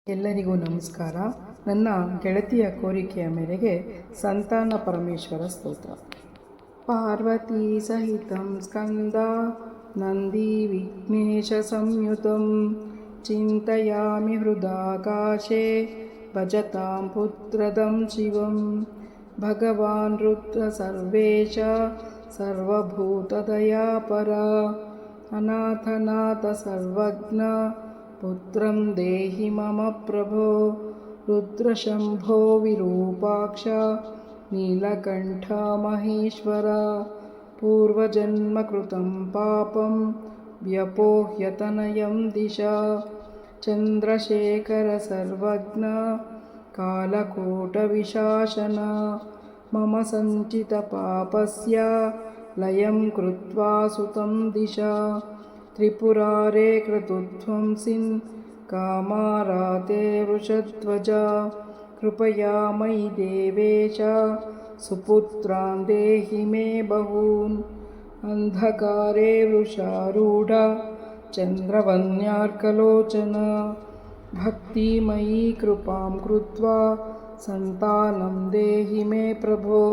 ಎಲ್ಲರಿಗೂ ನಮಸ್ಕಾರ. ನನ್ನ ಗೆಳತಿಯ ಕೋರಿಕೆಯ ಮೇರೆಗೆ ಸಂತಾನ ಪರಮೇಶ್ವರ ಸ್ತೋತ್ರ. ಪಾರ್ವತೀ ಸಹಿತಂ ಸ್ಕಂದ ನಂದಿ ವಿಘ್ನೇಶ ಸಂಯುತಂ ಚಿಂತಯಾಮಿ ಹೃದಾಕಾಶೆ ಭಜತಾಂ ಪುತ್ರದಂ ಶಿವಂ ಭಗವಾನ್ ರುದ್ರ ಸರ್ವೇಶ ಸರ್ವಭೂತದಯಾಪರ ಅನಾಥನಾಥ ಸರ್ವಜ್ಞ ಪುತ್ರಂ ದೇಹಿ ಮಮ ಪ್ರಭೋ ರುದ್ರಶಂಭೋ ವಿರೂಪಾಕ್ಷ ನೀಲಕಂಠ ಮಹೇಶ್ವರ ಪೂರ್ವಜನ್ಮಕೃತಂ ಪಾಪಂ ವ್ಯಪೋಹ್ಯತನಯಂ ದಿಶಾ ಚಂದ್ರಶೇಖರ ಸರ್ವಜ್ಞ ಕಾಲಕೂಟವಿಶಾಸನ ಮಮ ಸಂಚಿತ ಪಾಪಸ್ಯ ಲಯಂ ಕೃತ್ವಾ ಸುತಂ ದಿಶಾ ತ್ರಿಪುರಾರೇ ಕ್ರತುಧ್ವಂಸಿನ್ ಕಾಮಾರಾತೆ ವೃಷಧ್ವಜ ಕೃಪಯಾ ಮಯಿ ದೇವೇಶ ಸುಪುತ್ರಾನ್ ದೇಹಿ ಮೇ ಬಹೂನ್ ಅಂಧಕಾರೇ ವೃಷಾರೂಢ ಚಂದ್ರವನ್ಯಾರ್ಕಲೋಚನ ಭಕ್ತಿಮಯೀ ಕೃಪಾಂ ಕೃತ್ವಾ ಸಂತಾನಂ ದೇಹಿ ಮೇ ಪ್ರಭೋ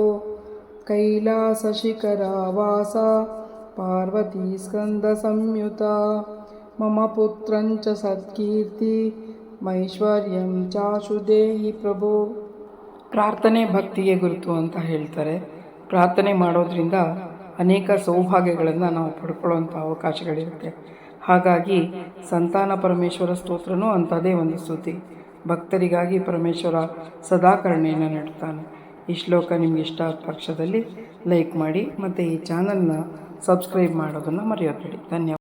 ಕೈಲಾಸಶಿಖರಾವಾಸ ಪಾರ್ವತೀ ಸ್ಕಂದ ಸಂಯುತ ಮಮ ಪುತ್ರಂಚ ಸತ್ಕೀರ್ತಿ ಮೈಶ್ವರ್ಯಂ ಚಾಶು ದೇಹಿ ಪ್ರಭೋ. ಪ್ರಾರ್ಥನೆ ಭಕ್ತಿಗೆ ಗುರುತು ಅಂತ ಹೇಳ್ತಾರೆ. ಪ್ರಾರ್ಥನೆ ಮಾಡೋದ್ರಿಂದ ಅನೇಕ ಸೌಭಾಗ್ಯಗಳನ್ನು ನಾವು ಪಡ್ಕೊಳ್ಳುವಂಥ ಅವಕಾಶಗಳಿರುತ್ತೆ. ಹಾಗಾಗಿ ಸಂತಾನ ಪರಮೇಶ್ವರ ಸ್ತೋತ್ರನೂ ಅಂಥದ್ದೇ ಒಂದು ಸ್ತುತಿ. ಭಕ್ತರಿಗಾಗಿ ಪರಮೇಶ್ವರ ಸದಾ ಕರುಣೆಯನ್ನು ನೀಡುತ್ತಾನೆ. ಈ ಶ್ಲೋಕ ನಿಮ್ಗೆ ಇಷ್ಟ ಆದ ಪಕ್ಷದಲ್ಲಿ ಲೈಕ್ ಮಾಡಿ ಮತ್ತು ಈ ಚಾನಲ್ನ ಸಬ್ಸ್ಕ್ರೈಬ್ ಮಾಡೋದನ್ನು ಮರೆಯೋದ್ಬೇಡಿ. ಧನ್ಯವಾದ.